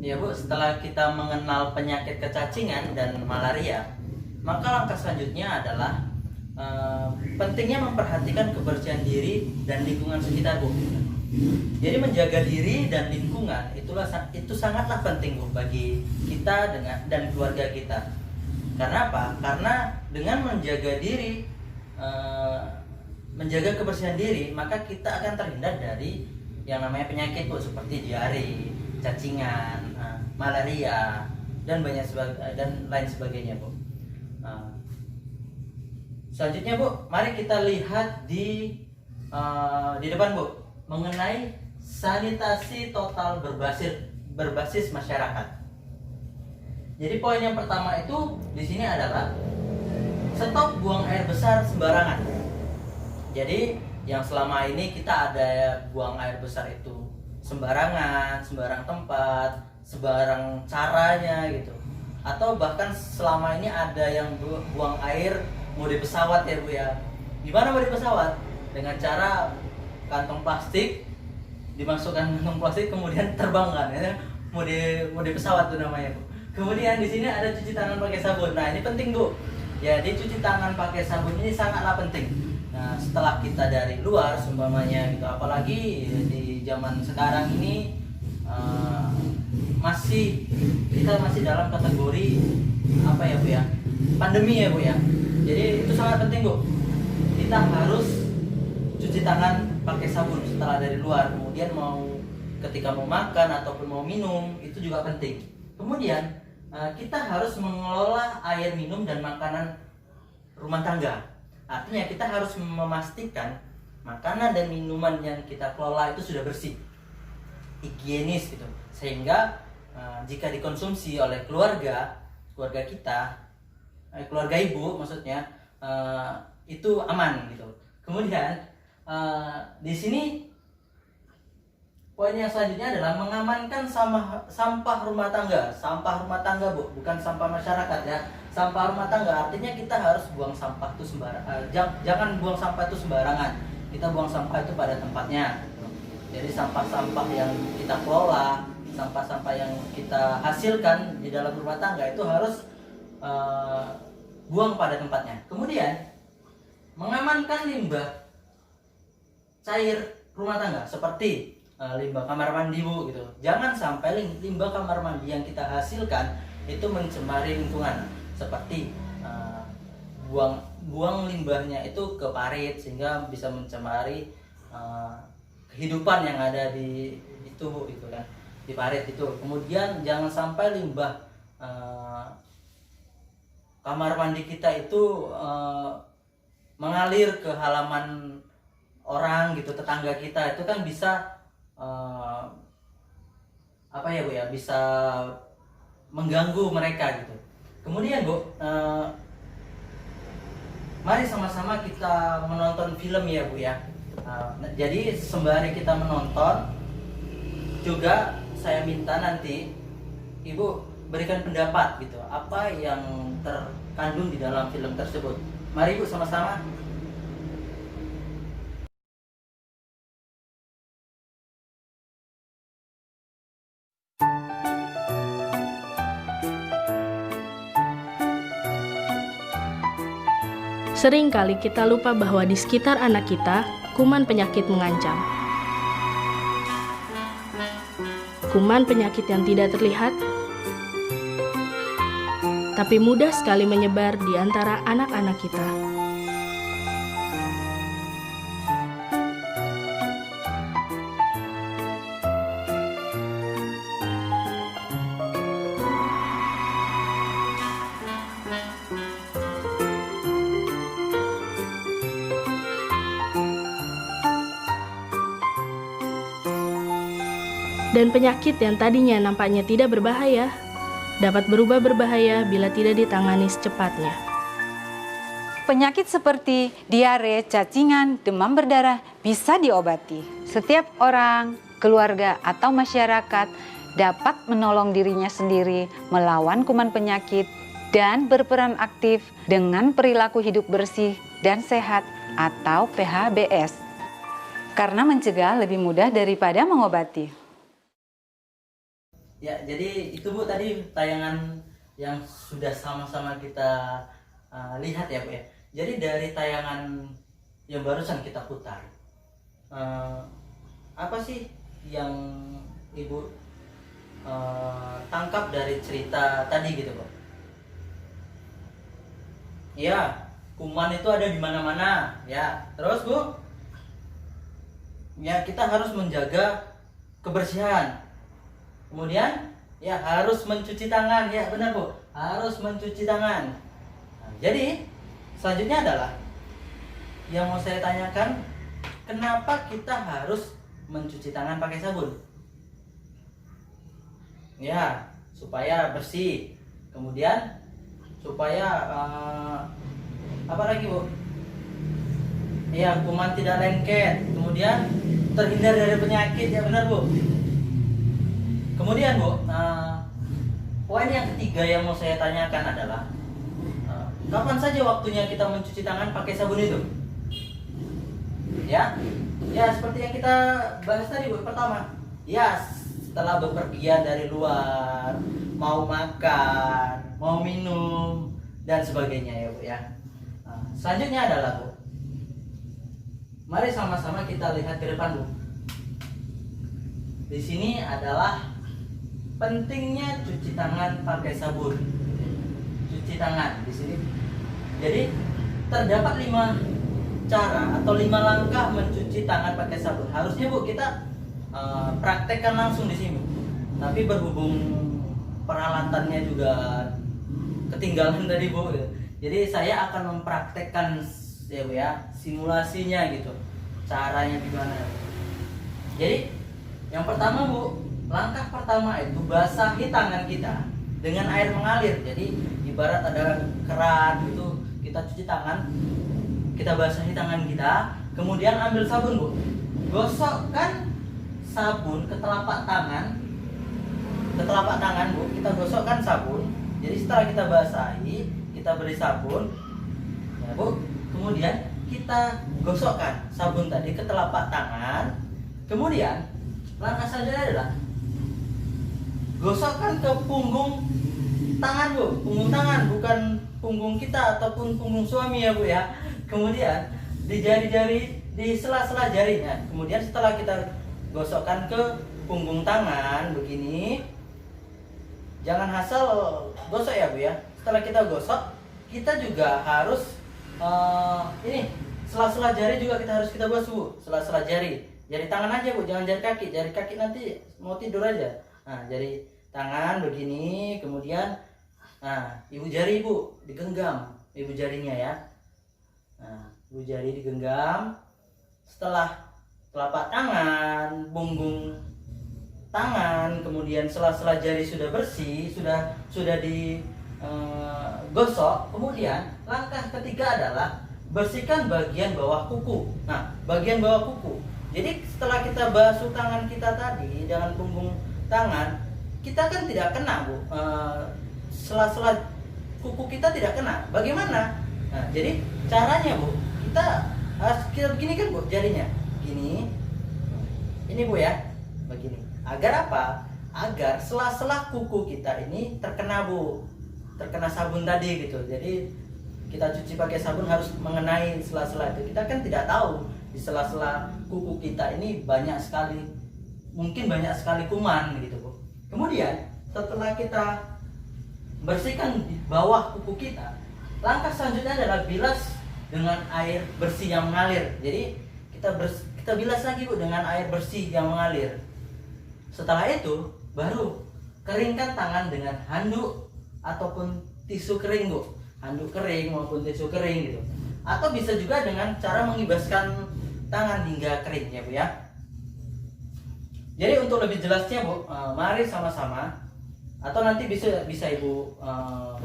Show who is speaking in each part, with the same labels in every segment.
Speaker 1: Ya Bu, setelah kita mengenal penyakit kecacingan dan malaria, maka langkah selanjutnya adalah pentingnya memperhatikan kebersihan diri dan lingkungan sekitar Bu. Jadi menjaga diri dan lingkungan itu sangatlah penting Bu bagi kita dan keluarga kita. Karena apa? Karena dengan menjaga diri, menjaga kebersihan diri, maka kita akan terhindar dari yang namanya penyakit Bu, seperti diare, cacingan, malaria, dan lain sebagainya Bu. Selanjutnya Bu, mari kita lihat di depan Bu mengenai sanitasi total berbasis masyarakat. Jadi poin yang pertama itu di sini adalah stop buang air besar sembarangan. Jadi yang selama ini kita ada buang air besar itu sembarangan, sembarang tempat, sembarang caranya gitu. Atau bahkan selama ini ada yang buang air mode pesawat ya Bu ya. Gimana mode pesawat? Dengan cara kantong plastik dimasukkan kantong plastik kemudian terbangkan ya. Mode pesawat itu namanya Bu. Kemudian di sini ada cuci tangan pakai sabun. Nah, ini penting Bu. Jadi cuci tangan pakai sabun ini sangatlah penting. Nah, setelah kita dari luar seumpamanya gitu, apalagi di zaman sekarang ini kita masih dalam kategori apa ya Bu ya? Pandemi ya Bu ya. Jadi itu sangat penting Bu. Kita harus cuci tangan pakai sabun setelah dari luar. Kemudian ketika mau makan ataupun mau minum itu juga penting. Kemudian kita harus mengelola air minum dan makanan rumah tangga. Artinya kita harus memastikan makanan dan minuman yang kita kelola itu sudah bersih, higienis gitu. Sehingga jika dikonsumsi oleh keluarga kita, keluarga ibu maksudnya, itu aman gitu. Kemudian di sini poin yang selanjutnya adalah mengamankan sampah rumah tangga. Sampah rumah tangga Bu, bukan sampah masyarakat ya. Sampah rumah tangga artinya kita harus buang sampah itu sembarangan. Jangan buang sampah itu sembarangan. Kita buang sampah itu pada tempatnya. Jadi sampah-sampah yang kita kelola, sampah-sampah yang kita hasilkan di dalam rumah tangga itu harus buang pada tempatnya. Kemudian mengamankan limbah cair rumah tangga seperti limbah kamar mandi Bu gitu. Jangan sampai limbah kamar mandi yang kita hasilkan itu mencemari lingkungan, seperti buang limbahnya itu ke parit sehingga bisa mencemari kehidupan yang ada di itu Bu gitu kan, di parit itu. Kemudian jangan sampai limbah kamar mandi kita itu mengalir ke halaman orang gitu, tetangga kita. Itu kan bisa apa ya Bu ya, bisa mengganggu mereka gitu. Kemudian Bu, mari sama-sama kita menonton film ya Bu ya. Jadi sembari kita menonton juga saya minta nanti Ibu berikan pendapat gitu, apa yang terkandung di dalam film tersebut. Mari Bu sama-sama.
Speaker 2: Seringkali kita lupa bahwa di sekitar anak kita, kuman penyakit mengancam. Kuman penyakit yang tidak terlihat, tapi mudah sekali menyebar di antara anak-anak kita. Dan penyakit yang tadinya nampaknya tidak berbahaya, dapat berubah berbahaya bila tidak ditangani secepatnya.
Speaker 3: Penyakit seperti diare, cacingan, demam berdarah bisa diobati. Setiap orang, keluarga, atau masyarakat dapat menolong dirinya sendiri melawan kuman penyakit dan berperan aktif dengan perilaku hidup bersih dan sehat atau PHBS. Karena mencegah lebih mudah daripada mengobati.
Speaker 1: Ya, jadi itu Bu tadi tayangan yang sudah sama-sama kita lihat ya Bu ya. Jadi dari tayangan yang barusan kita putar, apa sih yang Ibu tangkap dari cerita tadi gitu Bu? Ya, kuman itu ada di mana-mana ya. Terus Bu, ya kita harus menjaga kebersihan. Kemudian ya harus mencuci tangan, ya benar Bu, harus mencuci tangan. Nah, jadi selanjutnya adalah yang mau saya tanyakan, kenapa kita harus mencuci tangan pakai sabun? Ya, supaya bersih. Kemudian supaya apa lagi Bu? Ya, kuman tidak lengket. Kemudian terhindar dari penyakit, ya benar Bu. Kemudian Bu, poin yang ketiga yang mau saya tanyakan adalah kapan saja waktunya kita mencuci tangan pakai sabun itu? Ya, ya seperti yang kita bahas tadi Bu, pertama, ya setelah bepergian dari luar, mau makan, mau minum dan sebagainya ya Bu ya. Selanjutnya adalah Bu, mari sama-sama kita lihat ke depan Bu. Di sini adalah pentingnya cuci tangan pakai sabun. Cuci tangan di sini. Jadi terdapat 5 cara atau 5 langkah mencuci tangan pakai sabun. Harusnya Bu kita praktekkan langsung di sini. Tapi berhubung peralatannya juga ketinggalan tadi Bu. Jadi saya akan mempraktekkan ya Bu ya, simulasinya gitu. Caranya gimana? Jadi yang pertama Bu, langkah pertama itu basahi tangan kita dengan air mengalir. Jadi ibarat ada keran gitu, kita cuci tangan, kita basahi tangan kita, kemudian ambil sabun Bu, gosokkan sabun ke telapak tangan, Bu, kita gosokkan sabun. Jadi setelah kita basahi, kita beri sabun, ya Bu, kemudian kita gosokkan sabun tadi ke telapak tangan, kemudian langkah selanjutnya adalah gosokkan ke punggung tangan Bu, punggung tangan, bukan punggung kita ataupun punggung suami ya Bu ya. Kemudian di jari-jari, di sela-sela jarinya. Kemudian setelah kita gosokkan ke punggung tangan begini, jangan asal gosok ya Bu ya. Setelah kita gosok, kita juga harus ini sela-sela jari juga harus kita basuh Bu. Sela-sela jari, jari tangan aja Bu, jangan jari kaki. Jari kaki nanti mau tidur aja. Nah, jari tangan begini, kemudian ibu jari Bu digenggam, ibu jarinya ya. Nah, ibu jari digenggam. Setelah telapak tangan, punggung tangan, kemudian sela-sela jari sudah bersih, sudah digosok, kemudian langkah ketiga adalah bersihkan bagian bawah kuku. Nah, bagian bawah kuku. Jadi setelah kita basuh tangan kita tadi dengan punggung tangan, kita kan tidak kena Bu, sela-sela kuku kita tidak kena. Bagaimana? Nah, jadi caranya Bu, kita begini kan Bu jarinya, gini, ini Bu ya, begini. Agar apa? Agar sela-sela kuku kita ini terkena Bu, terkena sabun tadi gitu. Jadi kita cuci pakai sabun harus mengenai sela-sela itu. Kita kan tidak tahu di sela-sela kuku kita ini mungkin banyak sekali kuman gitu Bu. Kemudian setelah kita bersihkan di bawah kuku kita, langkah selanjutnya adalah bilas dengan air bersih yang mengalir. Jadi kita bilas lagi Bu dengan air bersih yang mengalir. Setelah itu baru keringkan tangan dengan handuk ataupun tisu kering Bu, handuk kering maupun tisu kering gitu. Atau bisa juga dengan cara mengibaskan tangan hingga kering ya Bu ya. Jadi untuk lebih jelasnya Bu, mari sama-sama, atau nanti bisa Ibu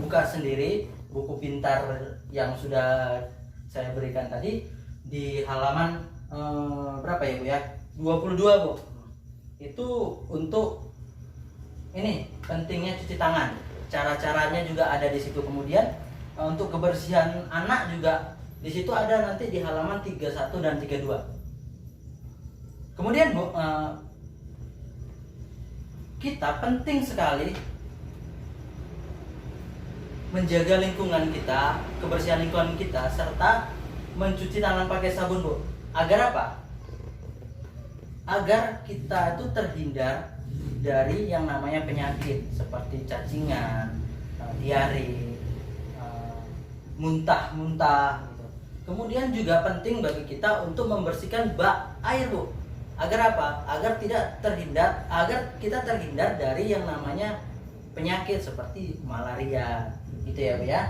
Speaker 1: buka sendiri buku pintar yang sudah saya berikan tadi di halaman berapa ya Bu ya? 22 Bu. Itu untuk ini pentingnya cuci tangan. Cara-caranya juga ada di situ. Kemudian untuk kebersihan anak juga di situ ada nanti di halaman 31 dan 32. Kemudian Bu, kita penting sekali menjaga lingkungan kita, kebersihan lingkungan kita, serta mencuci tangan pakai sabun, Bu. Agar apa? Agar kita itu terhindar dari yang namanya penyakit seperti cacingan, diare, muntah-muntah gitu. Kemudian juga penting bagi kita untuk membersihkan bak air, Bu. Agar apa? Agar kita terhindar dari yang namanya penyakit seperti malaria gitu ya, Bu ya.